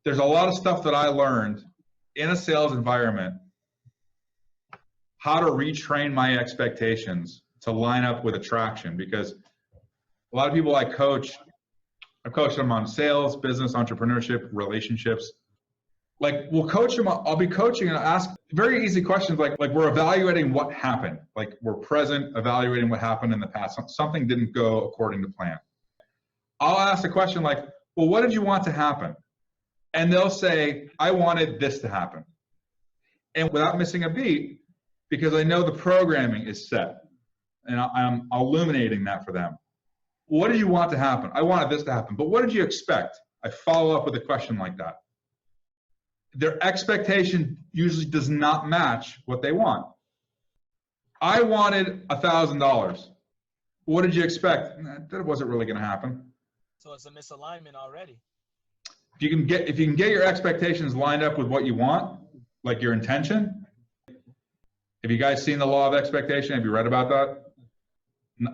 there's a lot of stuff that I learned in a sales environment, how to retrain my expectations to line up with attraction. Because a lot of people I coach, I've coached them on sales, business, entrepreneurship, relationships. Like we'll coach them, I'll be coaching and I'll ask very easy questions like we're evaluating what happened. Like we're present, evaluating what happened in the past. Something didn't go according to plan. I'll ask a question like, well, what did you want to happen? And they'll say, I wanted this to happen. And without missing a beat, because I know the programming is set and I'm illuminating that for them. What did you want to happen? I wanted this to happen, but what did you expect? I follow up with a question like that. Their expectation usually does not match what they want. I wanted $1,000. What did you expect? That wasn't really going to happen. So it's a misalignment already. If you can get your expectations lined up with what you want, like your intention. Have you guys seen the law of expectation? Have you read about that?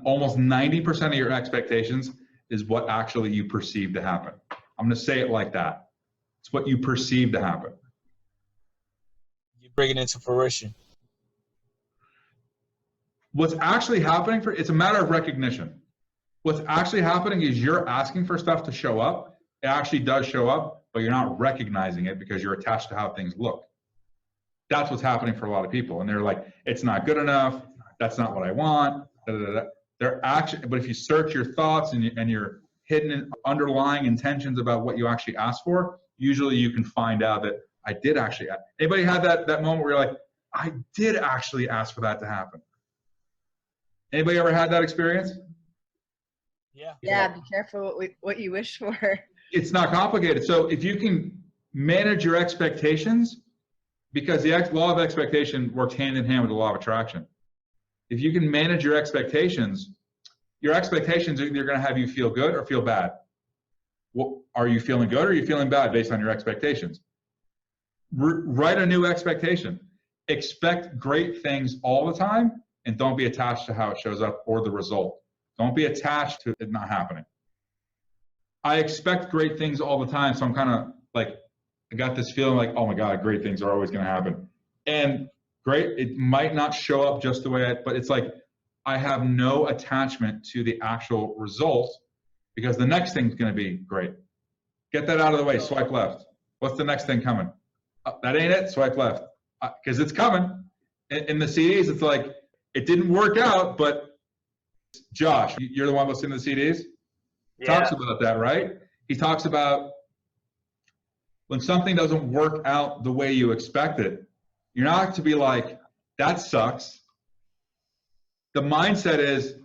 Almost 90% of your expectations is what actually you perceive to happen. I'm going to say it like that. It's what you perceive to happen. You bring it into fruition. What's actually happening it's a matter of recognition. What's actually happening is you're asking for stuff to show up. It actually does show up, but you're not recognizing it because you're attached to how things look. That's what's happening for a lot of people. And they're like, it's not good enough. That's not what I want. Da, da, da, da. They're actually, but if you search your thoughts and your hidden underlying intentions about what you actually asked for, usually you can find out that I did actually. Anybody had that moment where you're like, I did actually ask for that to happen? Anybody ever had that experience? Yeah. Yeah, be careful what you wish for. It's not complicated. So if you can manage your expectations, because the law of expectation works hand in hand with the law of attraction. If you can manage your expectations are either going to have you feel good or feel bad. Are you feeling good or are you feeling bad based on your expectations? Write a new expectation. Expect great things all the time and don't be attached to how it shows up or the result. Don't be attached to it not happening. I expect great things all the time, so I'm kind of like, I got this feeling like, oh my God, great things are always going to happen. And great, it might not show up just the way but it's like, I have no attachment to the actual result because the next thing's going to be great. Get that out of the way, swipe left. What's the next thing coming? That ain't it, swipe left. Because it's coming. In the CDs, it's like, it didn't work out, but Josh, you're the one listening to the CDs? Yeah. Talks about that, right? He talks about when something doesn't work out the way you expect it, you're not to be like, that sucks. The mindset is,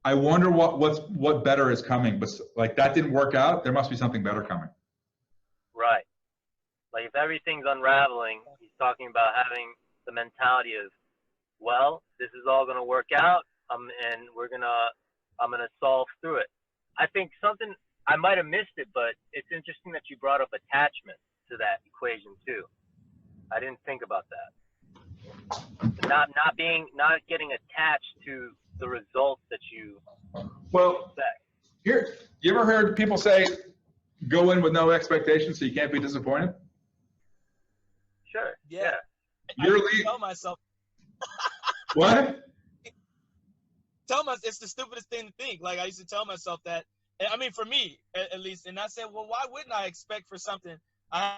I wonder what better is coming. But like that didn't work out, there must be something better coming. Right. Like if everything's unraveling, he's talking about having the mentality of, well, this is all going to work out, and I'm gonna solve through it. I think something I might have missed it, but it's interesting that you brought up attachment to that equation too. I didn't think about that. Not getting attached to the results that you expect. Here, you ever heard people say, go in with no expectations so you can't be disappointed? Sure. Yeah. You're tell myself. What? Tell myself it's the stupidest thing to think. Like I used to tell myself that. I mean, for me at least, and I said, well, why wouldn't I expect for something? I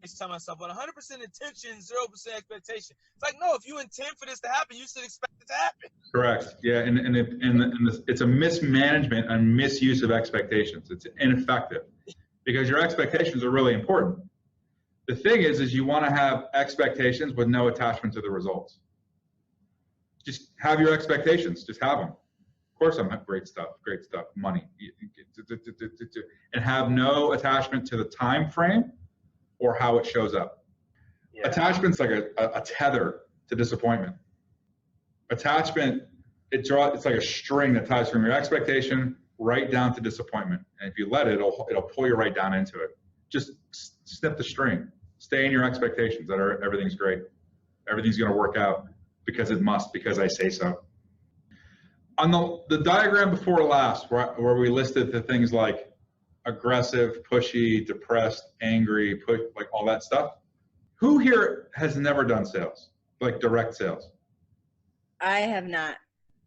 used to tell myself, well, 100% intention, 0% expectation. It's like, no, if you intend for this to happen, you should expect it to happen. Correct. Yeah, and it's a mismanagement and misuse of expectations. It's ineffective because your expectations are really important. The thing is you want to have expectations with no attachment to the results. Just have your expectations. Just have them. Of course, I'm great stuff, money, and have no attachment to the time frame or how it shows up. Yeah. Attachment's like a tether to disappointment. Attachment, it's like a string that ties from your expectation right down to disappointment. And if you let it, it'll pull you right down into it. Just snip the string. Stay in your expectations that everything's great. Everything's going to work out because it must, because I say so. On the diagram before last, where we listed the things like aggressive, pushy, depressed, angry, like all that stuff. Who here has never done sales, like direct sales? I have not.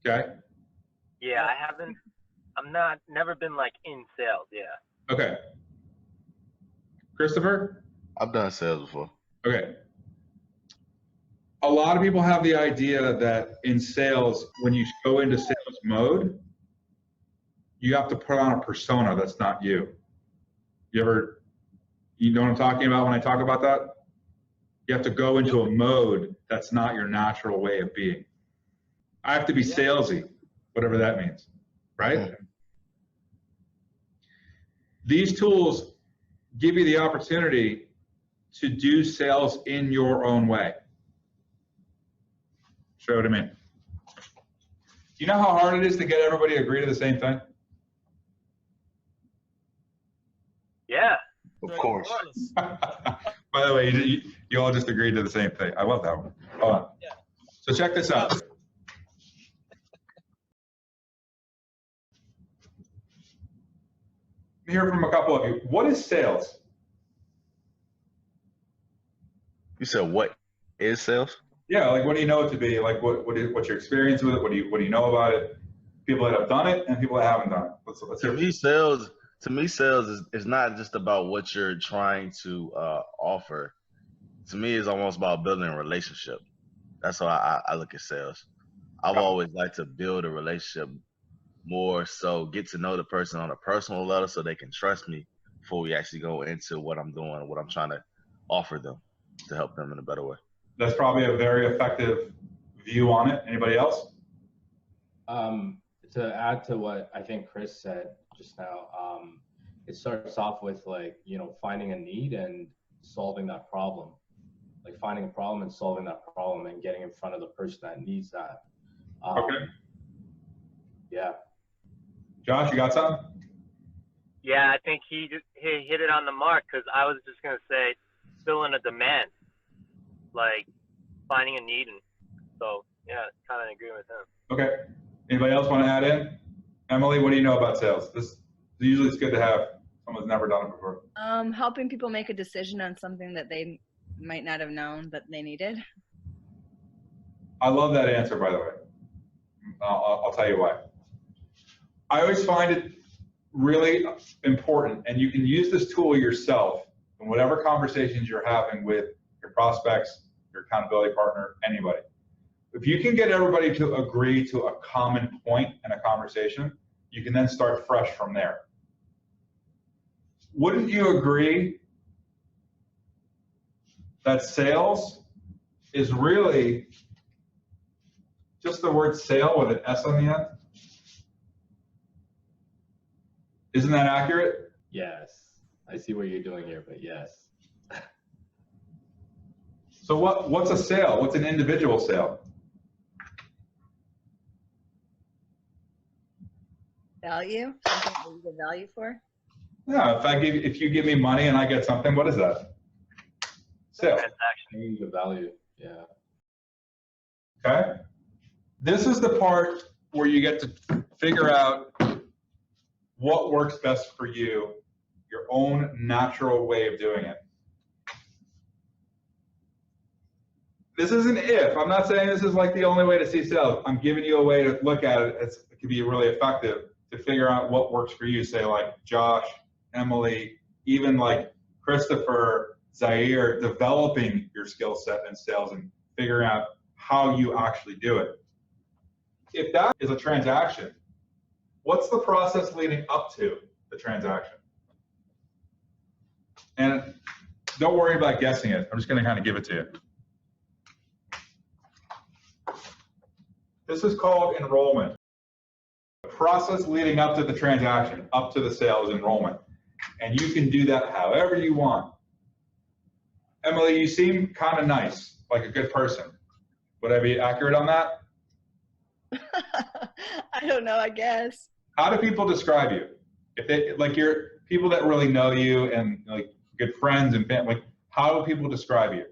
Okay. Yeah, I haven't. Never been like in sales. Yeah. Okay. Christopher? I've done sales before. Okay. A lot of people have the idea that in sales, when you go into sales mode, you have to put on a persona that's not you. You know what I'm talking about when I talk about that? You have to go into a mode that's not your natural way of being. I have to be salesy, whatever that means, right? Mm-hmm. These tools give you the opportunity to do sales in your own way. Show what I mean. You know how hard it is to get everybody to agree to the same thing? Yeah. Of course. By the way, you all just agreed to the same thing. I love that one. Hold on. Yeah. So check this out. Let me hear from a couple of you. What is sales? You said what is sales? Yeah, like what do you know it to be? Like what's your experience with it? What do you know about it? People that have done it and people that haven't done it. Let's hear it. To me, sales is not just about what you're trying to offer. To me, it's almost about building a relationship. That's how I look at sales. I've always liked to build a relationship more, so get to know the person on a personal level so they can trust me before we actually go into what I'm doing and what I'm trying to offer them to help them in a better way. That's probably a very effective view on it. Anybody else? To add to what I think Chris said just now, it starts off with finding a need and solving that problem. Like finding a problem and solving that problem and getting in front of the person that needs that. Okay. Yeah. Josh, you got something? Yeah, I think he hit it on the mark, because I was just gonna say filling a demand, like finding a need, and so yeah, kind of agree with him. Okay. Anybody else want to add in? Emily, what do you know about sales? Usually it's good to have someone who's never done it before. Helping people make a decision on something that they might not have known that they needed. I love that answer, by the way. I'll tell you why. I always find it really important, and you can use this tool yourself in whatever conversations you're having with your prospects, your accountability partner, anybody. If you can get everybody to agree to a common point in a conversation, you can then start fresh from there. Wouldn't you agree that sales is really just the word sale with an S on the end? Isn't that accurate? Yes. I see what you're doing here, but yes. So what's a sale? What's an individual sale? Value? Something that you get value for? Yeah, if you give me money and I get something, what is that? Sale. Change the value. Yeah. Okay. This is the part where you get to figure out what works best for you, your own natural way of doing it. This isn't if. I'm not saying this is like the only way to see sales. I'm giving you a way to look at it. It can be really effective to figure out what works for you. Say like Josh, Emily, even like Christopher, Zaire, developing your skill set in sales and figuring out how you actually do it. If that is a transaction, what's the process leading up to the transaction? And don't worry about guessing it. I'm just going to kind of give it to you. This is called enrollment. The process leading up to the transaction, up to the sale, is enrollment. And you can do that however you want. Emily, you seem kind of nice, like a good person. Would I be accurate on that? I don't know, I guess. How do people describe you? If they, like, you're people that really know you and like good friends and family, like, how do people describe you?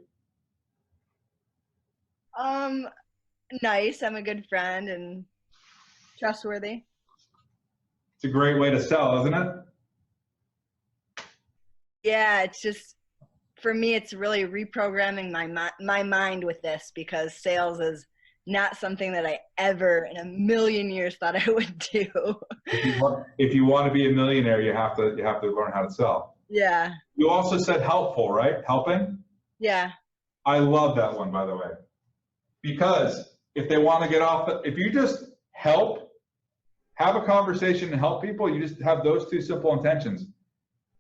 Nice. I'm a good friend and trustworthy. It's a great way to sell, isn't it? Yeah, it's just, for me, it's really reprogramming my mind with this, because sales is not something that I ever in a million years thought I would do. If you want to be a millionaire, you have to learn how to sell. Yeah. You also said helpful, right? Helping? Yeah. I love that one, by the way. Because if they want to get off, if you just help, have a conversation and help people, you just have those two simple intentions.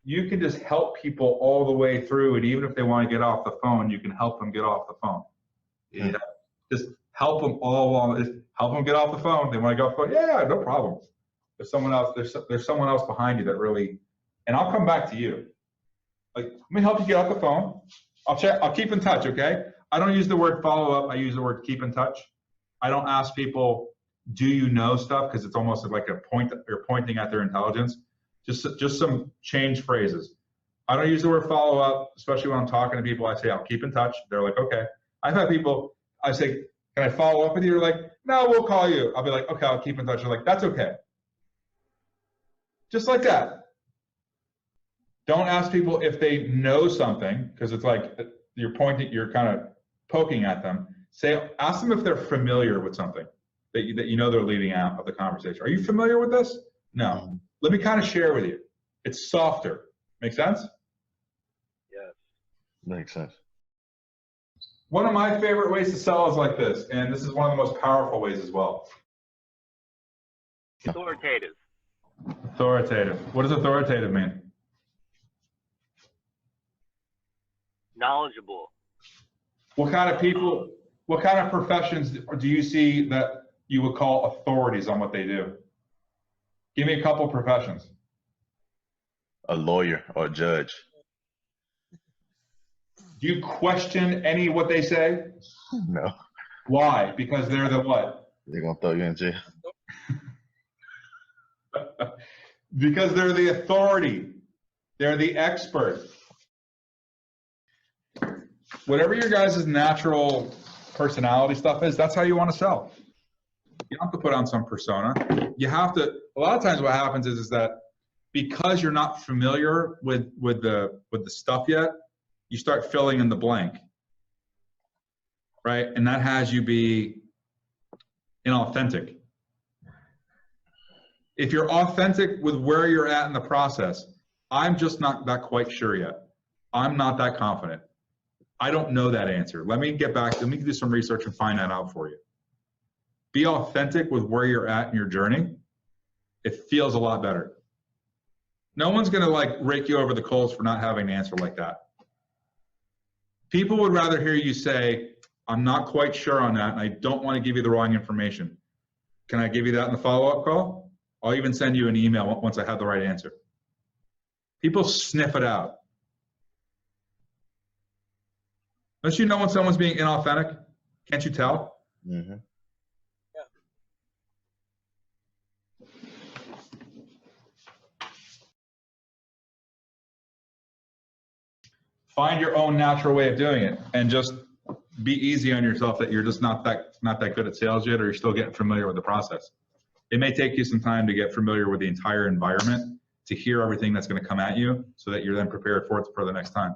You can just help people all the way through, and even if they want to get off the phone, you can help them get off the phone. Yeah. Just help them all along. Help them get off the phone. They want to go off the phone. Yeah, no problem. There's someone else. There's someone else behind you that really, and I'll come back to you. Like, let me help you get off the phone. I'll keep in touch, okay? I don't use the word follow up. I use the word keep in touch. I don't ask people, do you know stuff? Because it's almost like a point, you're pointing at their intelligence. Just some change phrases. I don't use the word follow up, especially when I'm talking to people. I say, I'll keep in touch. They're like, okay. I've had people, I say, can I follow up with you? They're like, no, we'll call you. I'll be like, okay, I'll keep in touch. They're like, that's okay. Just like that. Don't ask people if they know something, because it's like you're kind of poking at them. Ask them if they're familiar with something that you know they're leaving out of the conversation. Are you familiar with this? No. Let me kind of share with you. It's softer. Make sense? Yes. Makes sense. One of my favorite ways to sell is like this, and this is one of the most powerful ways as well. Authoritative. Authoritative. What does authoritative mean? Knowledgeable. What kind of people, what kind of professions do you see that you would call authorities on what they do? Give me a couple of professions. A lawyer or a judge. Do you question any what they say? No. Why? Because they're the what? They're going to throw you in jail. Because they're the authority. They're the expert. Whatever your guys' natural personality stuff is, that's how you want to sell. You don't have to put on some persona. You have to, a lot of times what happens is that because you're not familiar with the stuff yet, you start filling in the blank, right? And that has you be inauthentic. If you're authentic with where you're at in the process, I'm just not that quite sure yet. I'm not that confident. I don't know that answer. Let me get back, let me do some research and find that out for you. Be authentic with where you're at in your journey. It feels a lot better. No one's gonna like rake you over the coals for not having an answer like that. People would rather hear you say, I'm not quite sure on that, and I don't want to give you the wrong information. Can I give you that in the follow-up call? I'll even send you an email once I have the right answer. People sniff it out. Don't you know when someone's being inauthentic? Can't you tell? Mm-hmm. Find your own natural way of doing it, and just be easy on yourself that you're just not that good at sales yet, or you're still getting familiar with the process. It may take you some time to get familiar with the entire environment, to hear everything that's going to come at you, so that you're then prepared for it for the next time.